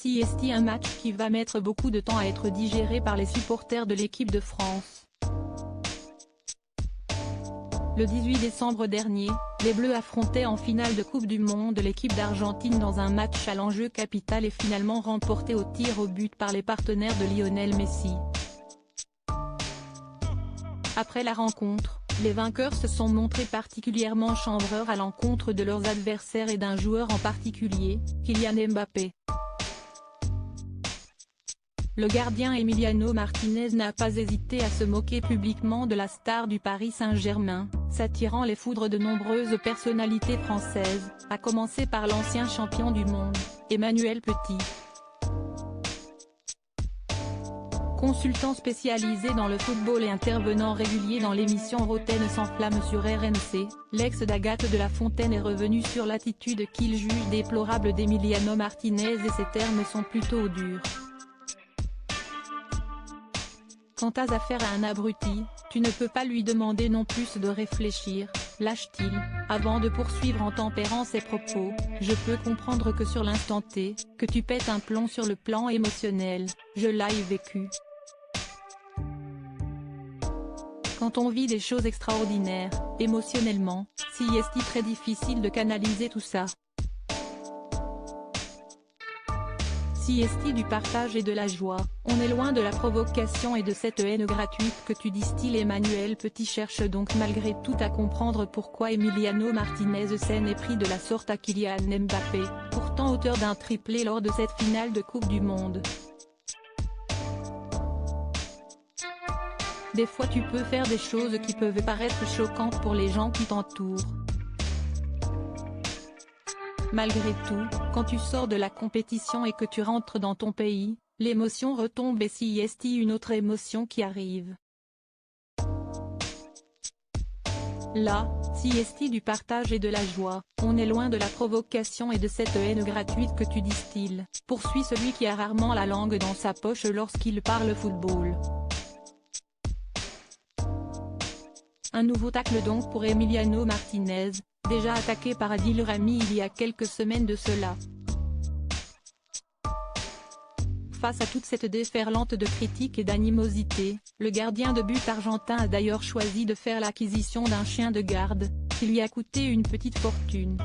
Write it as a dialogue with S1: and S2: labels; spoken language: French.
S1: CST, un match qui va mettre beaucoup de temps à être digéré par les supporters de l'équipe de France. Le 18 décembre dernier, les Bleus affrontaient en finale de Coupe du Monde l'équipe d'Argentine dans un match à l'enjeu capital et finalement remporté au tir au but par les partenaires de Lionel Messi. Après la rencontre, les vainqueurs se sont montrés particulièrement chanvreurs à l'encontre de leurs adversaires et d'un joueur en particulier, Kylian Mbappé. Le gardien Emiliano Martinez n'a pas hésité à se moquer publiquement de la star du Paris Saint-Germain, s'attirant les foudres de nombreuses personnalités françaises, à commencer par l'ancien champion du monde, Emmanuel Petit. Consultant spécialisé dans le football et intervenant régulier dans l'émission Roten sans flamme sur RMC, l'ex d'Agathe de la Fontaine est revenu sur l'attitude qu'il juge déplorable d'Emiliano Martinez et ses termes sont plutôt durs. Quant à affaire à un abruti, tu ne peux pas lui demander non plus de réfléchir, lâche-t-il, avant de poursuivre en tempérant ses propos, je peux comprendre que sur l'instant T, que tu pètes un plomb sur le plan émotionnel, je l'ai vécu. Quand on vit des choses extraordinaires, émotionnellement, c'est très difficile de canaliser tout ça. CST du partage et de la joie, on est loin de la provocation et de cette haine gratuite que tu distilles. Emmanuel Petit cherche donc malgré tout à comprendre pourquoi Emiliano Martinez s'en est pris de la sorte à Kylian Mbappé, pourtant auteur d'un triplé lors de cette finale de Coupe du Monde. Des fois tu peux faire des choses qui peuvent paraître choquantes pour les gens qui t'entourent. Malgré tout, quand tu sors de la compétition et que tu rentres dans ton pays, l'émotion retombe et CST une autre émotion qui arrive. Là, CST du partage et de la joie, on est loin de la provocation et de cette haine gratuite que tu distilles, poursuit celui qui a rarement la langue dans sa poche lorsqu'il parle football. Un nouveau tacle donc pour Emiliano Martinez, déjà attaqué par Adil Rami il y a quelques semaines de cela. Face à toute cette déferlante de critiques et d'animosité, le gardien de but argentin a d'ailleurs choisi de faire l'acquisition d'un chien de garde, qui lui a coûté une petite fortune.